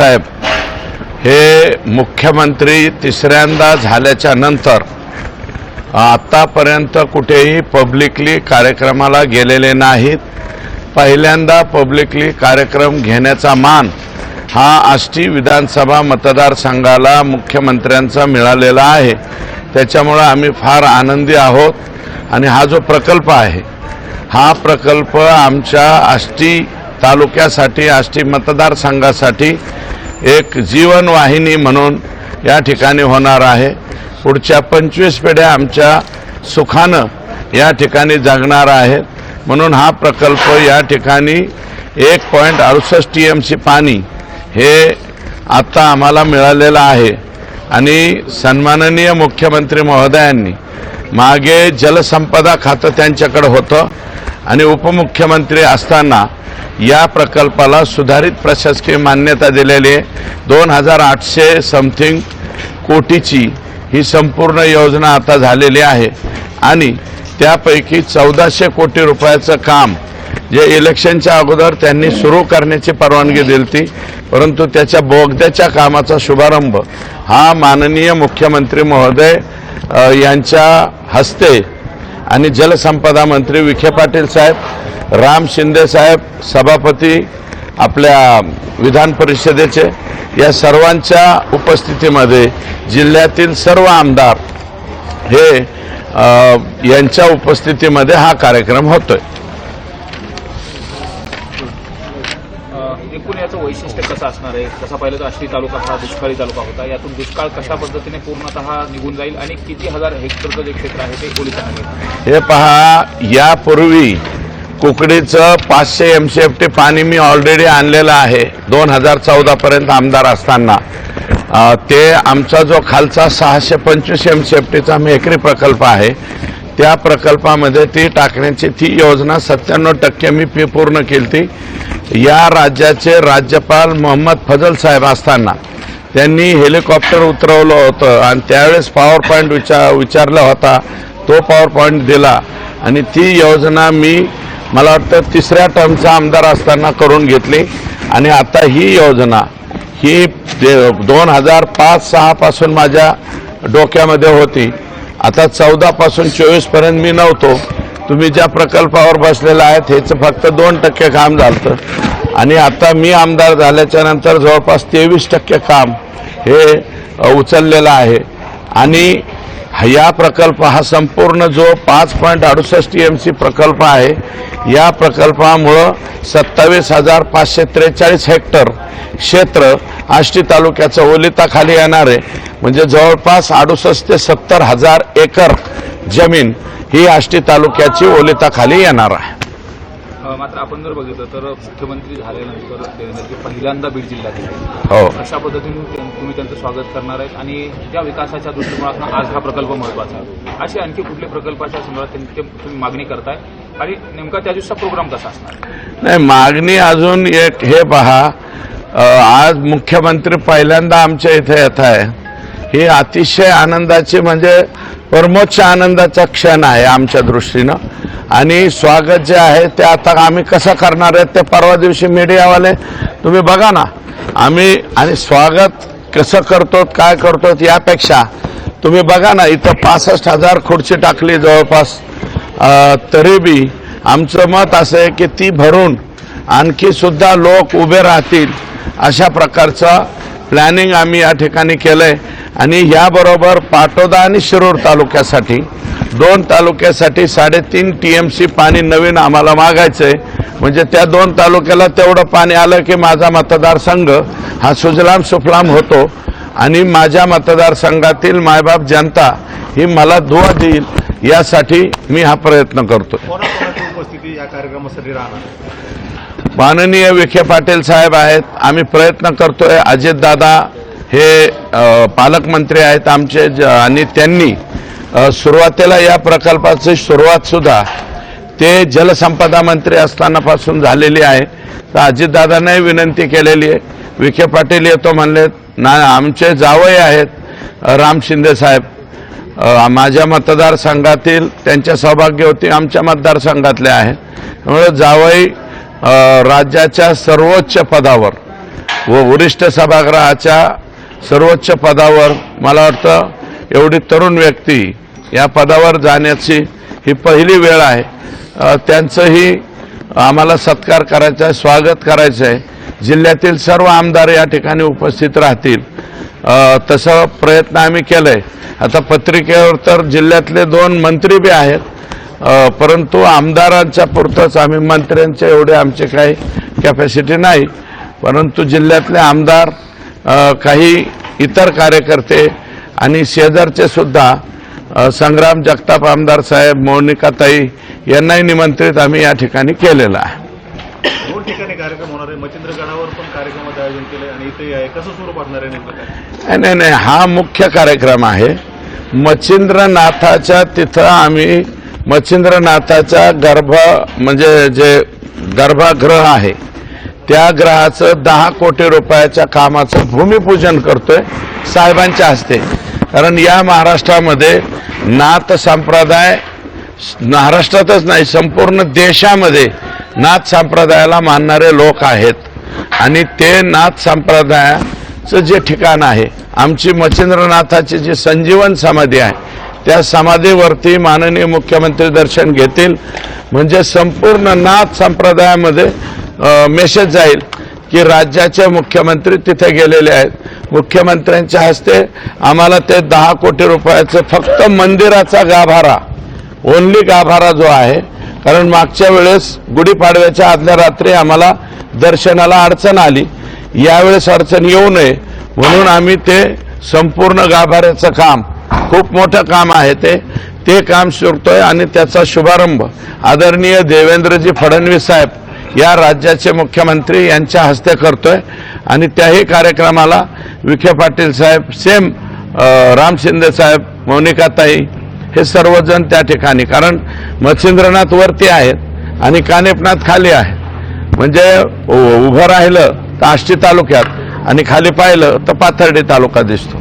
साहेब हे मुख्यमंत्री तिसऱ्यांदा झाल्याच्या नंतर आतापर्यंत कुठेही पब्लिकली कार्यक्रमाला गेलेले नाहीत। पहिल्यांदा पब्लिकली कार्यक्रम घेण्याचा मान हा आष्टी विधानसभा मतदारसंघाला मुख्यमंत्र्यांचा मिळालेला आहे। त्याच्यामुळे आम्ही फार आनंदी आहोत आणि हा जो प्रकल्प आहे हा प्रकल्प आमच्या आष्टी तालुक्यासाठी आष्टी मतदारसंघासाठी एक जीवनवाहिनी म्हणून या ठिकाणी होणार आहे। पुढच्या 25 पिढ्या आमच्या सुखानं या ठिकाणी जगणार आहेत। म्हणून हा प्रकल्प या ठिकाणी 1.68 TMC पाणी हे आता आम्हाला मिळालेलं आहे आणि सन्माननीय मुख्यमंत्री महोदयांनी मागे जलसंपदा खातं त्यांच्याकडे होतं आणि उपमुख्यमंत्री असताना या प्रकल्पाला सुधारित प्रशासकीय मान्यता दिलेली आहे। 2800 समथिंग कोटीची ही संपूर्ण योजना आता झालेली आहे आणि त्यापैकी 1400 कोटी रुपयाचं काम जे इलेक्शनच्या अगोदर त्यांनी सुरू करण्याची परवानगी दिली, परंतु त्याच्या बोगद्याच्या कामाचा शुभारंभ हा माननीय मुख्यमंत्री महोदय यांच्या हस्ते आणि जलसंपदा मंत्री विखे पाटील साहेब, राम शिंदे साहेब सभापती आपल्या विधान परिषदेचे या सर्वांच्या उपस्थितीमध्ये जिल्ह्यातील सर्व आमदार हे यांच्या उपस्थितीमध्ये हा कार्यक्रम होतोय। एकूण याचं वैशिष्ट्य कसं असणार आहे? कसा पाहिलं तर आष्टी तालुका हा दुष्काळी तालुका होता, यातून दुष्काळ कशा पद्धतीने पूर्णतः निघून जाईल आणि किती हजार हेक्टरचं जे क्षेत्र आहे ते पोलिसांना हे पहा, यापूर्वी कुकडीचं 500 MCFT पाणी मी ऑलरेडी आणलेलं आहे 2014 पर्यंत आमदार असताना। ते आमचा जो खालचा 625 MCFTचा मेकरी प्रकल्प आहे त्या प्रकल्पामध्ये ती टाकण्याची ती योजना 97% मी पूर्ण केली। या राज्याचे राज्यपाल मोहम्मद फजल साहेब असताना त्यांनी हेलिकॉप्टर उतरवलं होतं आणि त्यावेळेस पॉवर पॉईंट विचारला होता, तो पॉवर पॉईंट दिला आणि ती योजना मला वाटतं तिसऱ्या टर्मचा आमदार असताना करून घेतली आणि आता ही योजना ही 2005-06 पासून माझ्या डोक्यामध्ये होती। आता 14 पासून 24 पर्यंत मी नव्हतो। तुम्ही ज्या प्रकल्पावर बसलेला आहेत ह्याचं फक्त 2% काम झालं आणि आता मी आमदार झाल्याच्या नंतर जवळपास 23% काम हे उचललेलं आहे आणि या प्रकल्प हा संपूर्ण जो 5.68 TMC प्रकल्प आहे या प्रकल्पामुळं 27,543 हेक्टर क्षेत्र आष्टी तालुक्याचं ओलिताखाली येणार आहे। म्हणजे जवळपास 68 ते 70 हजार एकर जमीन ही आष्टी तालुक्याची ओलिताखाली येणार आहे। मात्र आपण जर बघितलं तर मुख्यमंत्री झाल्यानंतर देवेंद्रजी पहिल्यांदा बीड जिल्ह्यात येतील, हो, अशा पद्धतीने तुम्ही त्यांचं स्वागत करणार आहेत आणि त्या विकासाच्या दृष्टिकोनातून आज हा प्रकल्प महत्त्वाचा आहे। असे आणखी कुठले प्रकल्पाच्या संदर्भात तुम्ही मागणी करताय आणि नेमका त्या दिवसाचा प्रोग्राम कसा असणार? नाही, मागणी अजून एक हे पहा, आज मुख्यमंत्री पहिल्यांदा आमच्या इथे येत आहे, ही अतिशय आनंदाची म्हणजे परमोच्च आनंदाचा क्षण आहे आमच्या दृष्टीनं आणि स्वागत जे आहे ते आता आम्ही कसं करणार आहे ते परवा दिवशी मीडियावाले तुम्ही बघा ना। आम्ही आणि स्वागत कसं करतो काय करतो यापेक्षा तुम्ही बघा ना, इथं 65,000 खुर्ची टाकली जवळपास, तरी बी आमचं मत असं आहे की ती भरून आणखी सुद्धा लोक उभे राहतील अशा प्रकारचं प्लॅनिंग आम्ही या ठिकाणी केलंय आणि याबरोबर पाटोदा आणि शिरूर तालुक्यासाठी 2 तालुक्यासाठी 3.5 TMC पाणी नवीन आम्हाला मागायचंय। म्हणजे त्या 2 तालुक्याला तेवढं पाणी आलं की माझा मतदारसंघ हा सुजलाम सुफलाम होतो आणि माझ्या मतदारसंघातील मायबाप जनता ही मला दुआ देईल यासाठी मी हा प्रयत्न करतो। उपस्थिती या कार्यक्रमासाठी राहणार माननीय विखे पाटील साहेब आहेत, आम्ही प्रयत्न करतोय। अजितदादा हे पालकमंत्री आहेत आमचे आणि त्यांनी सुरुवातीला या प्रकल्पाची सुरुवात सुद्धा ते जलसंपदा मंत्री असतानापासून झालेली आहे। तर अजितदादांनी विनंती केलेली आहे, विखे पाटील येतो म्हणले ना, आमचे जावई आहेत राम शिंदे साहेब, माझ्या मतदारसंघातील त्यांच्या सौभाग्यवती आमच्या मतदारसंघातले आहेत। त्यामुळे जावई राज्याच्या सर्वोच्च पदावर व वरिष्ठ सभागृहाच्या सर्वोच्च पदावर मला वाटतं एवढी तरुण व्यक्ती या पदावर जाण्याची ही पहिली वेळ आहे. त्यांचंही आम्हाला सत्कार करायचा आहे, स्वागत करायचं आहे. जिल्ह्यातील सर्व आमदार या ठिकाणी उपस्थित राहतील तसं प्रयत्न आम्ही केलाय. आता पत्रिकेवर तर जिल्ह्यातले 2 मंत्री बी आहेत, परंतु आमदारांच्या पुरतंच आम्ही, मंत्र्यांच्या एवढे आमचे काही कॅपॅसिटी नाही. परंतु जिल्ह्यातले आमदार, काही इतर कार्यकर्ते आणि शेजारचे सुद्धा संग्राम जगताप आमदार साहेब, मोनिकाताई यांनाही निमंत्रित आम्ही या ठिकाणी केलेलं आहे. 2 ठिकाणी कार्यक्रम होणार आहे. मच्छिंद्रगडावर पण कार्यक्रमाचं आयोजन केलंय आणि इथे आहे. कसं स्वरूप असणार आहे नेमकं काय? नाही, हा मुख्य कार्यक्रम आहे. मच्छिंद्रनाथाच्या तिथं आम्ही मच्छिंद्रनाथाच्या म्हणजे जे गर्भगृह आहे त्या ग्रहाचं 10 कोटी रुपयाच्या कामाचं भूमिपूजन करतोय साहेबांच्या हस्ते. कारण या महाराष्ट्रामध्ये नाथ संप्रदाय, महाराष्ट्रातच नाही संपूर्ण देशामध्ये नाथ संप्रदायाला मानणारे लोक आहेत आणि ते नाथ संप्रदायाचं जे ठिकाण आहे, आमची मच्छिंद्रनाथाची जी संजीवन समाधी आहे त्या समाधीवरती माननीय मुख्यमंत्री दर्शन घेतील. म्हणजे संपूर्ण नाथ संप्रदायामध्ये मेसेज जाईल की राज्याचे मुख्यमंत्री तिथे गेलेले आहेत. मुख्यमंत्र्यांच्या हस्ते आम्हाला ते 10 कोटी रुपयाचं फक्त मंदिराचा गाभारा, ओनली गाभारा जो आहे, कारण मागच्या वेळेस गुढीपाडव्याच्या आदल्या रात्री आम्हाला दर्शनाला अडचण आली, यावेळेस अडचण येऊ नये म्हणून आम्ही ते संपूर्ण गाभाऱ्याचं काम, खूप मोठं काम आहे ते काम सुरतोय आणि त्याचा शुभारंभ आदरणीय देवेंद्रजी फडणवीस साहेब या राज्याचे मुख्यमंत्री यांच्या हस्ते करतोय. आणि त्याही कार्यक्रमाला विखे पाटील साहेब, सेम राम शिंदे साहेब, मोनिकाताई हे सर्वजण त्या ठिकाणी, कारण मच्छिंद्रनाथ वरती आहेत आणि कानिफनाथ खाली आहे. म्हणजे उभं राहिलं तर आष्टी तालुक्यात आणि खाली पाहिलं तर पाथर्डी तालुका दिसतो.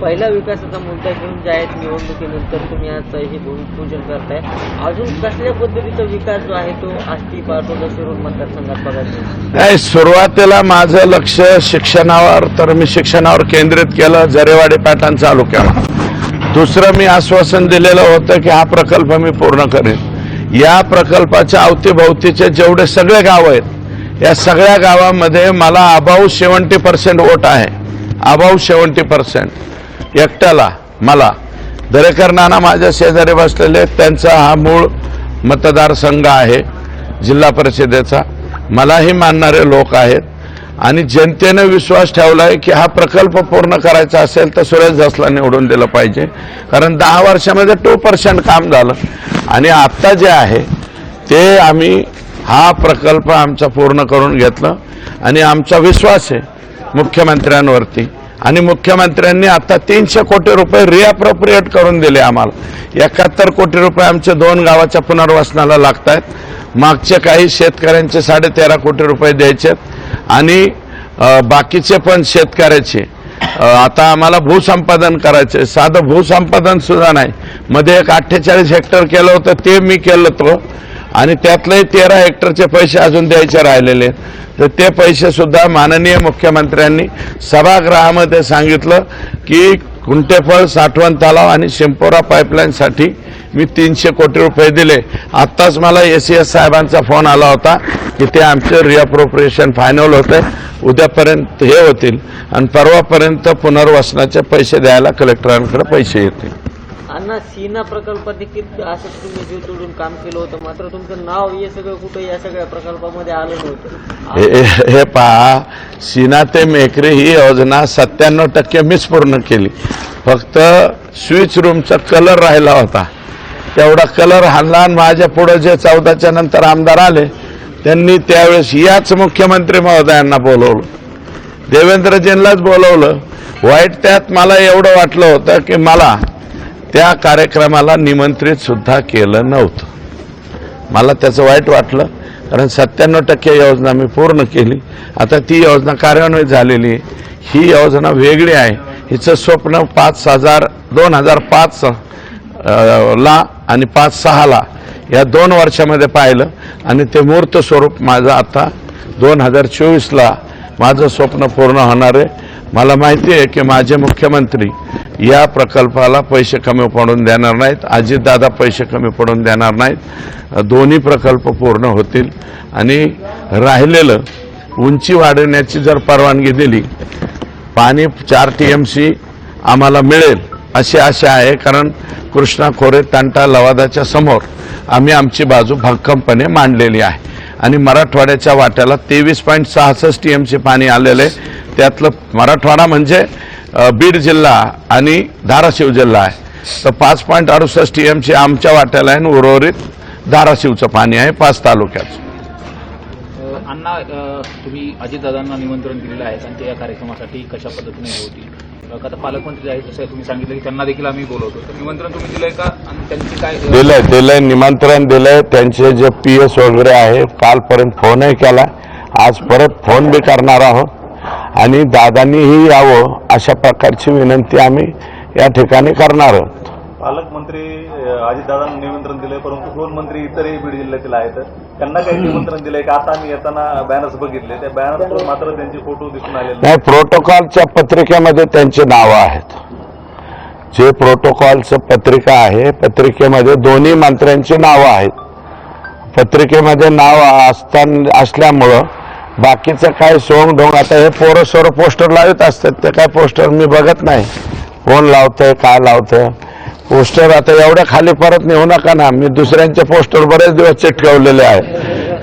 पहिला विकासाचा मुद्दा घेऊन जे आहेत निवडणुकीनंतर तुम्ही आज हे भूमिपूजन करताय, अजून कसल्या पद्धतीचा विकास जो आहे तो आष्टी पाटोदा शिरूर मतदारसंघात बघायचा नाही. सुरुवातीला माझं लक्ष शिक्षणावर, तर मी शिक्षणावर केंद्रित केलं, जरेवाडी पॅटर्न चालू केला. दुसरं मी आश्वासन दिलेलं होतं की हा प्रकल्प मी पूर्ण करेन. या प्रकल्पाच्या अवतीभोवतीचे जेवढे सगळे गाव आहेत या सगळ्या गावामध्ये मला अबाऊ 70% वोट आहे. अबाऊ 70% एकट्याला मला. दरेकर नाना माझ्या शेजारी बसलेले, त्यांचा हा मूळ मतदारसंघ आहे जिल्हा परिषदेचा, मलाही मानणारे लोक आहेत आणि जनतेने विश्वास ठेवलाय की हा प्रकल्प पूर्ण करायचा असेल तर सुरेश धसला निवडून दिलं पाहिजे. कारण 10 वर्षामध्ये 2% काम झालं आणि आता जे आहे ते आम्ही हा प्रकल्प आमचा पूर्ण करून घेतलं आणि आमचा विश्वास आहे मुख्यमंत्र्यांवरती. आणि मुख्यमंत्र्यांनी आता 300 कोटी रुपये रिअप्रोप्रिएट करून दिले आम्हाला. 71 कोटी रुपये आमच्या 2 गावाच्या पुनर्वसनाला लागत आहेत. मागचे काही शेतकऱ्यांचे 13.5 कोटी रुपये द्यायचे आणि बाकीचे पण शेतकऱ्याचे आता आम्हाला भूसंपादन करायचे. साधं भूसंपादन सुद्धा नाही. मध्ये एक 48 हेक्टर केलं होतं, ते मी केलं तो, आणि त्यातले 13 हेक्टरचे पैसे अजून द्यायचे राहिलेले. तर ते पैसे सुद्धा माननीय मुख्यमंत्र्यांनी सभागृहामध्ये सांगितलं की कुंटेफळ, साठवण तलाव आणि शिंपोरा पाईपलाईनसाठी मी 300 कोटी रुपये दिले. आत्ताच मला ACS साहेबांचा फोन आला होता की ते आमचे रिअप्रोप्रिएशन फायनल होते, उद्यापर्यंत हे होतील आणि परवापर्यंत पुनर्वसनाचे पैसे द्यायला कलेक्टरांकडे पैसे येतील. अण्णा, सीना प्रकल्पात देखील असं तुम्ही जीव तोडून काम केलं होतं, मात्र तुमचं नाव हे सगळं कुठं या सगळ्या प्रकल्पामध्ये आलं नव्हतं. हे पहा, सीना ते मेकरी ही योजना 97% मीच पूर्ण केली. फक्त स्विच रूमचा कलर राहिला होता, तेवढा कलर हाणला आणि माझ्या पुढे जे 14च्या नंतर आमदार आले त्यांनी त्यावेळेस याच मुख्यमंत्री महोदयांना बोलवलं, देवेंद्रजींनाच बोलवलं. वाईट त्यात मला एवढं वाटलं होतं की मला त्या कार्यक्रमाला निमंत्रित सुद्धा केलं नव्हतं. मला त्याचं वाईट वाटलं, कारण 97% योजना मी पूर्ण केली. आता ती योजना कार्यान्वित झालेली आहे. ही योजना वेगळी आहे. हिचं स्वप्न 2005 ला आणि 5-6 ला या 2 वर्षामध्ये पाहिलं आणि ते मूर्त स्वरूप माझं आता 2024ला माझं स्वप्न पूर्ण होणार आहे. मला माहिती आहे की माझे मुख्यमंत्री या प्रकल्पाला पैसे कमी पडून देणार नाहीत, अजितदादा पैसे कमी पडून देणार नाहीत. दोन्ही प्रकल्प पूर्ण होतील आणि राहिलेलं उंची वाढवण्याची जर परवानगी दिली, पाणी 4 TMC आम्हाला मिळेल अशी आशा आहे. कारण कृष्णा खोरे तंटा लवादाच्या समोर आम्ही आमची बाजू भक्कमपणे मांडलेली आहे आणि मराठवाड्याच्या वाट्याला 23.66 TMC पाणी आलेलं आहे. त्यातलं मराठवाडा म्हणजे बीड जिल्हा आणि धाराशिव जिल्हा आहे. तर 5.68 TMC आमच्या वाट्याला आहे आणि उर्वरित धाराशिवचं पाणी आहे 5 तालुक्याचं. अण्णा, तुम्ही अजितदादांना निमंत्रण दिलेलं आहे आणि ते या कार्यक्रमासाठी कशा पद्धतीने हे होतील? आता पालकमंत्री आहेत जसं तुम्ही सांगितलं की त्यांना देखील आम्ही बोलवतो, तर निमंत्रण तुम्ही दिलंय का आणि त्यांची काय दिलंय निमंत्रण दिलंय. त्यांचे जे PS वगैरे आहे कालपर्यंत फोनही केला, आज परत फोन बी करणार आहोत आणि दादांनीही यावं अशा प्रकारची विनंती आम्ही या ठिकाणी करणार आहोत. पालकमंत्री अजितदादांना निमंत्रण दिले, परंतु 2 मंत्री इतरही बीड जिल्ह्यातील आहेत, त्यांना काही निमंत्रण दिलंय का? आता आम्ही येताना बॅनर्स बघितले, त्या बॅनर्सवर मात्र त्यांचे फोटो दिसून आलेले नाही. प्रोटोकॉलच्या पत्रिकेमध्ये त्यांची नावं आहेत. जे प्रोटोकॉलचं पत्रिका आहे, पत्रिकेमध्ये दोन्ही मंत्र्यांची नावं आहेत. पत्रिकेमध्ये नाव असल्यामुळं बाकीचं काय सोंग ढोंग, आता हे पोरं सोरं पोस्टर लावत असतात, ते काय पोस्टर मी बघत नाही कोण लावतंय काय लावतंय. पोस्टर आता एवढ्या खाली परत नेऊ नका ना, मी दुसऱ्यांचे पोस्टर बरेच दिवस चिटकवलेले आहे,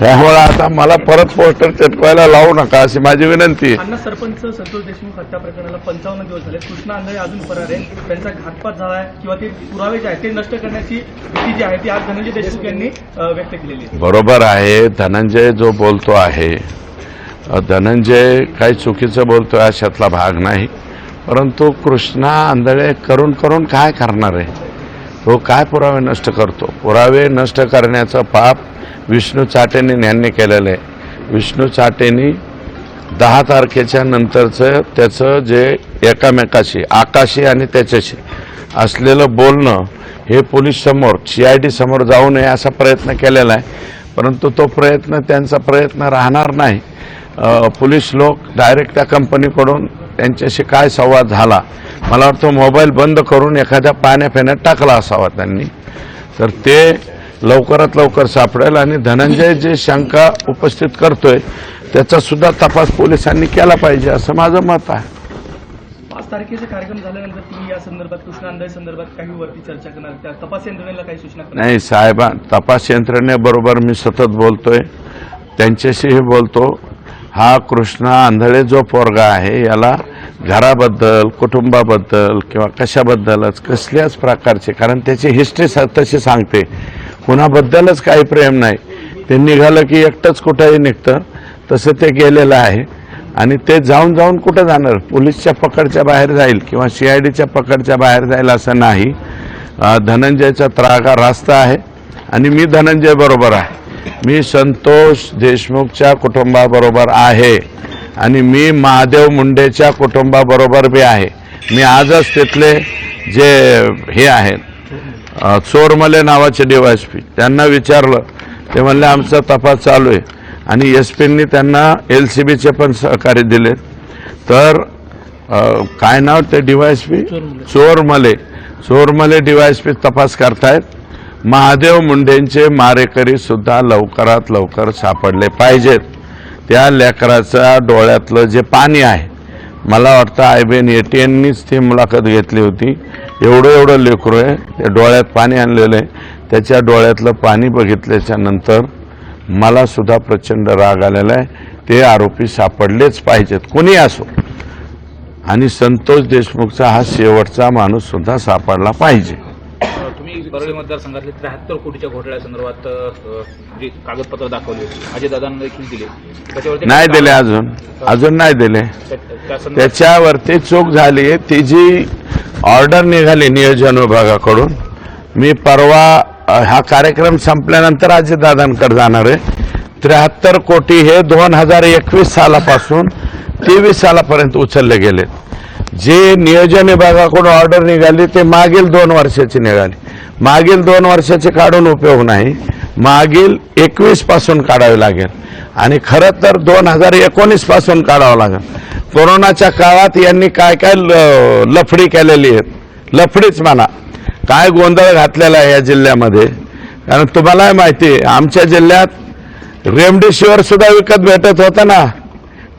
त्यामुळे आता मला परत पोस्टर चिटकवायला लावू नका अशी माझी विनंती आहे. अण्णा, सरपंच संतोष देशमुख हत्या प्रकरणाला 55 दिवस झाले, कृष्णा आंधळे अजून फरार आहे, त्यांचा घातपात झाला आहे किंवा ते पुरावे जे आहेत ते नष्ट करण्याची भीती जी आहे ती आज धनंजय देशमुख यांनी व्यक्त केलेली आहे. बरोबर आहे, धनंजय जो बोलतो आहे, धनंजय काही चुकीचं बोलतोय अशातला भाग नाही. परंतु कृष्णा आंधळे करून करून काय करणार आहे? तो काय पुरावे नष्ट करतो? पुरावे नष्ट करण्याचं पाप विष्णू चाटेंनी यांनी केलेलं आहे. विष्णू चाटेंनी 10 तारखेच्या नंतरचं त्याचं जे एकमेकाशी आकाशी आणि त्याच्याशी असलेलं बोलणं हे पोलीस समोर CID समोर जाऊ नये असा प्रयत्न केलेला आहे. परंतु तो प्रयत्न त्यांचा प्रयत्न राहणार नाही. पोलीस लोक डायरेक्ट त्या कंपनीकडून त्यांच्याशी काय संवाद झाला, मला वाटतं मोबाईल बंद करून एखाद्या पाण्यात टाकला असावा त्यांनी, तर ते लवकरात लवकर सापडेल. आणि धनंजय जे शंका उपस्थित करतोय त्याचा सुद्धा तपास पोलिसांनी केला पाहिजे असं माझं मत आहे. 5 तारखेचा कार्यक्रम झाल्यानंतर तुम्ही या संदर्भात कृष्णा आंधळे संदर्भात काही वरती चर्चा करणार, त्या तपास यंत्रणेला काही सूचना करणार? नाही साहेबां, तपास यंत्रणेबरोबर मी सतत बोलतोय, त्यांच्याशीही बोलतो. हा कृष्णा आंधळे जो पोरगा आहे याला घराबद्दल कुटुंबाबद्दल किंवा कशाबद्दलच कसल्याच प्रकारचे, कारण त्याची हिस्ट्री तशी सांगते, कुणाबद्दलच काही प्रेम नाही. ते निघालं की एकटंच कुठंही निघतं, तसं ते गेलेलं आहे. आणि ते जाऊन जाऊन कुठं जाणार? पोलीसच्या पकडच्या बाहेर जाईल किंवा CIDच्या पकडच्या बाहेर जाईल असं नाही. धनंजयचा त्रागा रास्त आहे आणि मी धनंजय बरोबर आहे. मी संतोष देशमुखच्या कुटुंबाबरोबर आहे आणि मी महादेव मुंडेच्या कुटुंबाबरोबर बी आहे. मी आजच तिथले जे हे आहेत चोरमले नावाचे DYSP त्यांना विचारलं, ते म्हणले आमचा तपास चालू आहे आणि SP त्यांना LCBचे पण सहकार्य दिले. तर काय नाव ते DYSP? चोरमले DYSP तपास करतायत. महादेव मुंडेंचे मारेकरी सुद्धा लवकरात लवकर सापडले पाहिजेत. त्या लेकराच्या डोळ्यातलं जे पाणी आहे, मला वाटतं IBN ATNनीच ती मुलाखत घेतली होती, एवढं लेकरू आहे, त्या डोळ्यात पाणी आणलेलं आहे. त्याच्या डोळ्यातलं पाणी बघितल्याच्या नंतर मला सुद्धा प्रचंड राग आलेला आहे. ते आरोपी सापडलेच पाहिजेत, कोणी असो. आणि संतोष देशमुखचा हा शेवटचा माणूस सुद्धा सापडला पाहिजे. तुम्ही परळी मतदारसंघातले 73 कोटीच्या घोटाळ्यासंदर्भात जी कागदपत्र दाखवली होती, अजितदादांना देखील दिले, त्याच्यावरती नाही दिले, अजून नाही दिले. त्याच्यावरती चूक झाली. ती जी ऑर्डर निघाली नियोजन विभागाकडून, मी परवा हा कार्यक्रम संपल्यानंतर अजितदादांकडे जाणार आहे. 73 कोटी हे 2021 सालापासून 23 सालापर्यंत उचलले गेलेत. जे नियोजन विभागाकडून ऑर्डर निघाली ते मागील 2 वर्षाची निघाली. मागील 2 वर्षाचे काढून उपयोग नाही. मागील 21 पासून काढावी लागेल आणि खरं तर 2019 पासून काढावं लागेल. कोरोनाच्या काळात यांनी काय काय लफडी केलेली आहे, लफडीच म्हणा, काय गोंधळ घातलेला आहे या जिल्ह्यामध्ये. कारण तुम्हाला माहिती आहे आमच्या जिल्ह्यात रेमडेसिवीर सुद्धा विकत भेटत होतं ना,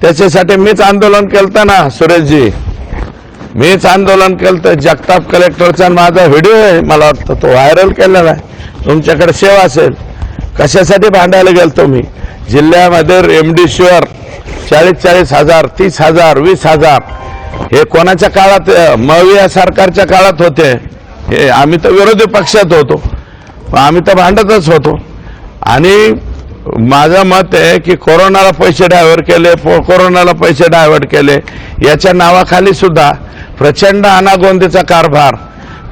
त्याच्यासाठी मीच आंदोलन केलं ना सुरेशजी, मीच आंदोलन केलं. जगताप कलेक्टरचा माझा व्हिडिओ आहे, मला वाटतं तो व्हायरल केलेला आहे, तुमच्याकडे सेवा असेल. कशासाठी भांडायला गेलतो मी? जिल्ह्यामध्ये रेमडेसिवीर 40,000, 30,000, 20,000 हे कोणाच्या काळात? मविया सरकारच्या काळात होते. हे आम्ही तर विरोधी पक्षात होतो, आम्ही तर भांडतच होतो. आणि माझं मत आहे की कोरोनाला पैसे डायव्हर्ट केले, कोरोनाला पैसे डायव्हर्ट केले, याच्या नावाखाली सुद्धा प्रचंड अनागोंदीचा कारभार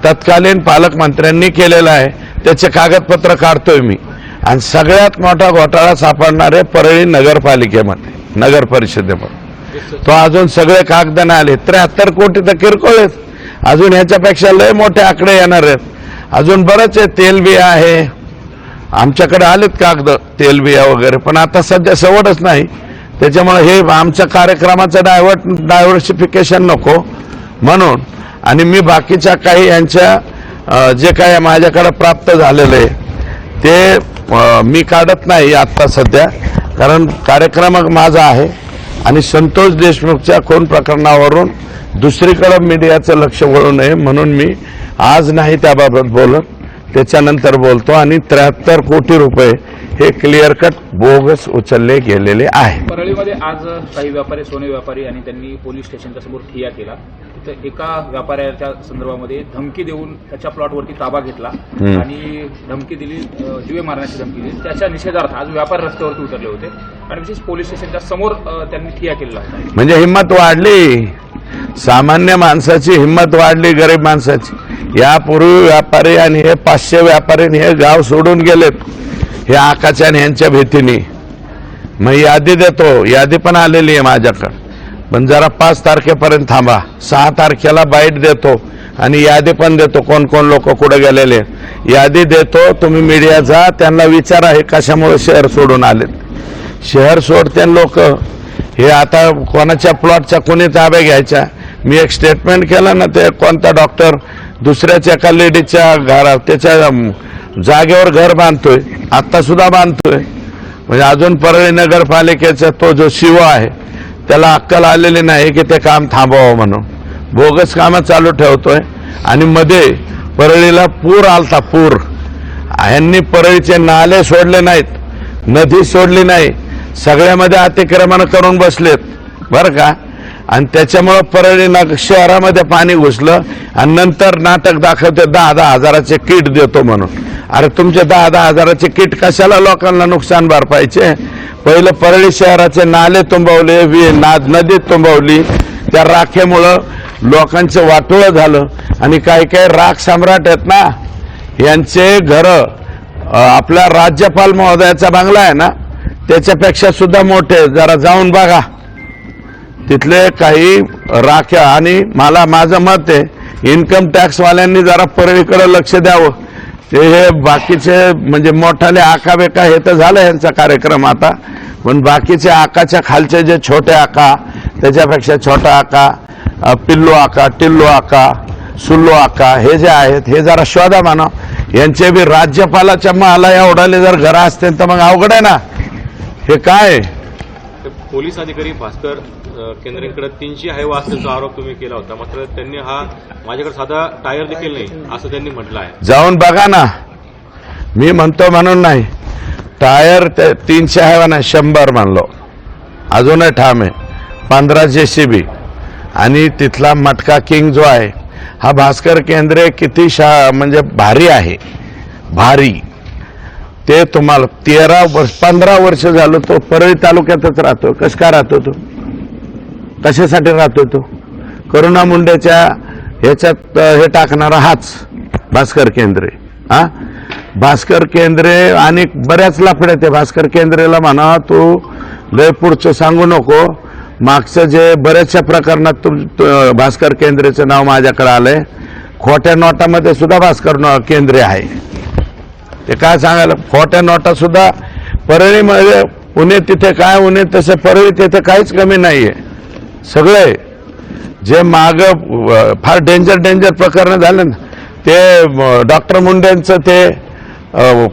तत्कालीन पालकमंत्र्यांनी केलेला आहे. त्याचे कागदपत्र काढतोय मी. आणि सगळ्यात मोठा घोटाळा सापडणार आहे परळी नगरपालिकेमध्ये, नगर परिषदेमध्ये. तो अजून सगळे कागद नाही आले. 73 कोटी तर किरकोळ आहेत, अजून ह्याच्यापेक्षा लय मोठे आकडे येणार आहेत. अजून बरंच आहे, तेलबिया आहे, आमच्याकडे आलेत कागद तेलबिया वगैरे, पण आता सध्या सवडच नाही. त्याच्यामुळे हे आमच्या कार्यक्रमाचं डायव्हर्सिफिकेशन नको म्हणून. आणि मी बाकीच्या काही यांच्या जे काही माझ्याकडे प्राप्त झालेलं आहे ते मी काढत नाही आत्ता सध्या, कारण कार्यक्रम माझा आहे. आणि संतोष देशमुखच्या खून प्रकरणावरून दुसरीकडे मीडियाचं लक्ष वळू नये म्हणून मी आज नाही त्याबाबत बोलत, त्याच्यानंतर बोलतो. आणि 73 कोटी रुपये हे क्लिअर कट बोगस उचलले गेलेले आहे. परळीमध्ये आज काही व्यापारी, सोने व्यापारी, आणि त्यांनी पोलीस स्टेशनच्या समोर ठिय्या केला. तिथं एका व्यापाऱ्याच्या संदर्भामध्ये धमकी देऊन त्याच्या प्लॉटवरती ताबा घेतला आणि धमकी दिली, जीवे मारण्याची धमकी दिली. त्याच्या निषेधार्थ आज व्यापारी रस्त्यावरती उतरले होते आणि विशेष पोलीस स्टेशनच्या समोर त्यांनी ठिय्या केलेला होता. म्हणजे हिंमत वाढली, सामान्य माणसाची हिंमत वाढली, गरीब माणसाची. यापूर्वी व्यापारी आणि हे 500 व्यापारी हे गाव सोडून गेलेत हे आकाच्या आणि यांच्या भीतीने. मग यादी देतो, यादी पण आलेली आहे माझ्याकडे, पण जरा 5 तारखेपर्यंत थांबा. 6 तारखेला बाईट देतो आणि यादी पण देतो, कोण कोण लोक कुठे गेलेले यादी देतो. तुम्ही मीडिया जा, त्यांना विचारा हे कशामुळे शहर सोडून आलेत. शहर सोडते लोक हे आता कोणाच्या प्लॉटच्या कोणी ताब्या घ्यायच्या. मी एक स्टेटमेंट केलं ना, ते कोणता डॉक्टर दुसऱ्याच्या एका लेडीच्या घरात त्याच्या जागेवर घर बांधतोय, आता सुद्धा बांधतोय. म्हणजे अजून परळी नगरपालिकेचा तो जो शिव आहे त्याला अक्कल आलेली नाही की ते काम थांबवावं म्हणून बोगस कामं चालू ठेवतोय. आणि मध्ये परळीला पूर आलता, पूर. यांनी परळीचे नाले सोडले नाहीत, नदी सोडली नाही, सगळ्यामध्ये अतिक्रमण करून बसलेत बरं का. आणि त्याच्यामुळं परळी शहरामध्ये पाणी घुसलं आणि नंतर नाटक दाखवते 10-10 हजाराचे किट देतो म्हणून. अरे तुमचे 10-10 हजाराचे किट कशाला लोकांना नुकसान भरपायचे? पहिलं परळी शहराचे नाले तुंबवले, नदीत तुंबवली, त्या राखेमुळं लोकांचं वाटोळं झालं. आणि काही काही राख सम्राट आहेत ना, यांचे घरं आपला राज्यपाल महोदयाचा बंगला आहे ना त्याच्यापेक्षा सुद्धा मोठे. जरा जाऊन बघा तिथले काही राख्या. आणि माझं मत आहे इन्कम टॅक्सवाल्यांनी जरा परळीकडे लक्ष द्यावं. ते हे बाकीचे म्हणजे मोठाले आका बेका हे तर झालं यांचा कार्यक्रम आता, पण बाकीचे आकाच्या खालचे जे छोटे आका, त्याच्यापेक्षा छोटा आका, पिल्लू आका, टिल्लू आका, सुल्लू आका हे जे आहेत हे जरा शोधा म्हणा. यांचे बी राज्यपालाच्या मला एवढाले जर घरं असतील तर मग अवघड आहे ना. हे काय पोलीस अधिकारी भास्कर केंद्रेकडे 300 हायवा असल्याचा आरोप तुम्ही केला होता, मात्र त्यांनी हा माझ्याकडे साधा टायर देखील नाही असं त्यांनी म्हटलं आहे. जाऊन बघा ना, मी म्हणतो म्हणून नाही. टायर 300 हायवा नाही 100 म्हणलो, अजूनही ठाम आहे. 15 JCB आणि तिथला मटका किंग जो आहे हा भास्कर केंद्रे किती म्हणजे भारी आहे, भारी. ते तुम्हाला 15 वर्ष झालं तो परळी तालुक्यातच राहतो. कसं काय राहतो तो? कशासाठी राहतो तो? करुणा मुंडेच्या ह्याच्यात हे टाकणारा हाच भास्कर केंद्रे. भास्कर केंद्रे आणि बऱ्याच लफड्यात आहे. भास्कर केंद्रेला म्हणा तू लय पुढचं सांगू नको. मागचं जे बऱ्याचशा प्रकरणात भास्कर केंद्रेचं नाव माझ्याकडे आलंय. खोट्या नोटामध्ये सुद्धा भास्कर केंद्रे आहे. ते काय सांगायला, खोट्या नोटा सुद्धा परळीमध्ये उन्हे तिथे काय उन्हे तसे परळी तिथे काहीच कमी नाहीये. सगळे जे माग फार डेंजर प्रकरण झाले ना, ते डॉक्टर मुंडेंचं ते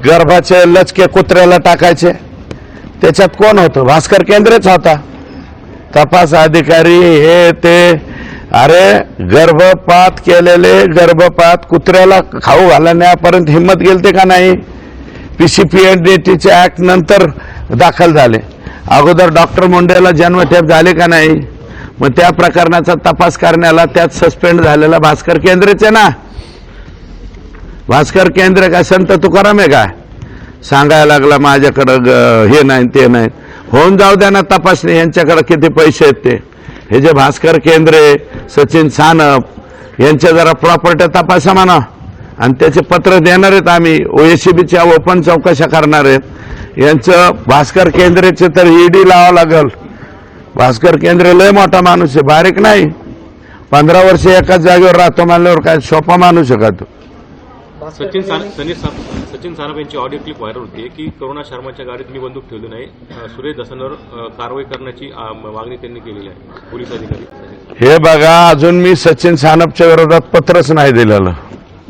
गर्भाचे लचके कुत्र्याला टाकायचे, त्याच्यात कोण होतं? भास्कर केंद्रेच होता. तपास अधिकारी हे ते, अरे गर्भपात केलेले, गर्भपात कुत्र्याला खाऊ घालण्यापर्यंत हिंमत गेलते का नाही? PCPNDTचे ऍक्ट नंतर दाखल झाले, अगोदर डॉक्टर मुंडेला जन्मठेप झाले का नाही? मग त्या प्रकरणाचा तपास करण्याला त्यात सस्पेंड झालेला भास्कर केंद्रेचे ना. भास्कर केंद्रे काय संत तुकाराम आहे काय सांगायला लागला माझ्याकडं हे नाही ते नाही? होऊन जाऊ द्या ना तपासणी, यांच्याकडे किती पैसे आहेत ते. हे जे भास्कर केंद्रे, सचिन सानप यांच्या जरा प्रॉपर्टी तपासा म्हणा, आणि त्याचे पत्र देणार आहेत आम्ही. OACBच्या ओपन चौकशा करणार आहेत यांचं. भास्कर केंद्रेचे तर ED लावावं लागल. भास्कर केंद्रे लय मोठा माणूस आहे, बारीक नाही. 15 वर्ष एकाच जागेवर राहतो म्हणल्यावर काय सोपा माणूस आहे का तो? सचिन सानप यांची ऑडिओ क्लिप व्हायरल होती की करुणा शर्माच्या गाडीत मी बंदूक ठेवली नाही, सुरेश दसांवर कारवाई करण्याची मागणी त्यांनी केलेली आहे पोलीस अधिकारी. हे बघा, अजून मी सचिन सानपच्या विरोधात पत्रच नाही दिलेलं,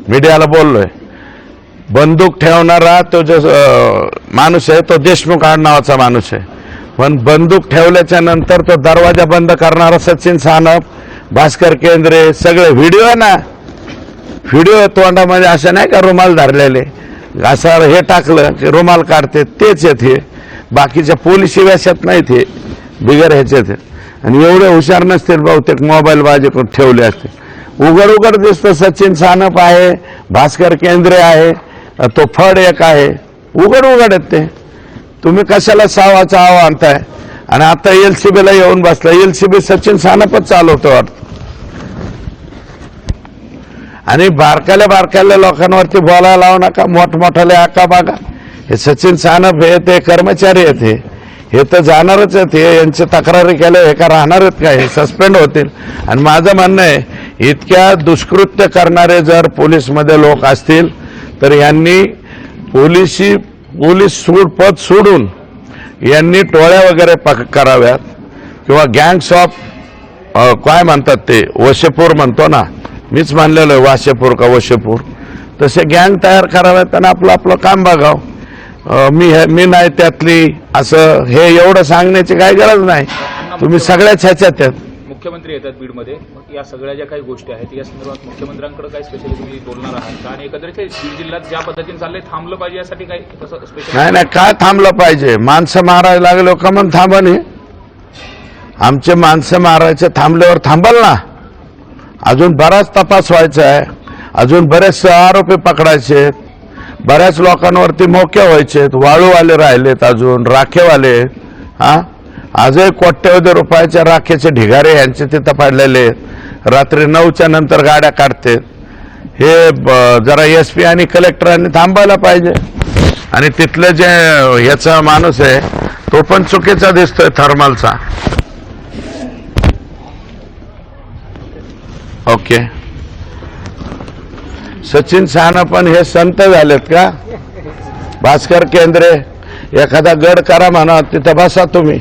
मीडियाला बोललोय. बंदूक ठेवणारा तो जो माणूस आहे तो देशमुख नावाचा माणूस आहे, पण बंदूक ठेवल्याच्या नंतर तो दरवाजा बंद करणारा सचिन सानप, भास्कर केंद्रे सगळे व्हिडिओ आहे ना, व्हिडिओ तोंडामध्ये असं नाही का रुमाल धरलेले, असं हे टाकलं की रुमाल काढते, तेच आहेत हे. बाकीच्या पोलिसी वेशात नाहीत हे, बिगर ह्याच्यात. आणि एवढे हुशार नसतील बहुतेक, मोबाईल बाजूकडून ठेवले असते. उघड दिसतं सचिन सानप आहे, भास्कर केंद्रे आहे, तो फड एक आहे, उघड आहेत ते. तुम्ही कशाला सावाचा आव आणताय? आणि आता LCBला येऊन बसला. LCB सचिन सानपच चालवतो वाटतं. आणि बारकाल्या लोकांवरती बोलायला लावू नका, मोठमोठाले आका बागा. हे सचिन सानप हे ते कर्मचारी आहेत, हे तर जाणारच आहेत. हे यांची तक्रारी केल्या हे का राहणार आहेत का? हे सस्पेंड होतील. आणि माझं म्हणणं आहे, इतक्या दुष्कृत्य करणारे जर पोलीसमध्ये लोक असतील तर यांनी पोलीस पद सोडून यांनी टोळ्या वगैरे कराव्यात, किंवा गँग्स ऑफ काय म्हणतात ते, वशेपूर म्हणतो ना, मीच मानलेलं आहे वाशेपूर का वशेपूर, तसे गँग तयार कराव्यात आणि आपलं काम बघावं. मी नाही त्यातली, असं हे एवढं सांगण्याची काही गरज नाही. तुम्ही सगळ्याच ह्याच्यात आहेत. मुख्यमंत्री येतात बीडमध्ये, मग या सगळ्या ज्या काही गोष्टी आहेत या संदर्भात मुख्यमंत्र्यांकडे काय स्पेशली तुम्ही बोलणार आहात का? आणि एकंदरीत बीड जिल्ह्यात ज्या पद्धतीने चाललंय थांबलं पाहिजे यासाठी काही स्पेशल? नाही, काय थांबलं पाहिजे? माणसं मारायला लागलो का म्हणून थांबन? हे आमचे माणसं मारायचे थांबल्यावर थांबल ना. अजून बराच तपास व्हायचा आहे, अजून बरेच आरोपी पकडायचे, बऱ्याच लोकांवरती मोके व्हायचे, वाळूवाले राहिलेत, अजून राखेवाले. आजही कोट्यवधी रुपयाच्या राखेचे ढिगारे यांचे तिथं पडलेले. रात्री 9च्या नंतर गाड्या काढते. हे जरा SP आणि कलेक्टरांनी थांबायला पाहिजे. आणि तिथले जे ह्याचा माणूस आहे तो पण चुकीचा दिसतोय, थर्मलचा. ओके, सचिन सानप पण हे संत झालेत का? भास्कर केंद्रे एखादा गड करा म्हणा, तिथं बसा तुम्ही.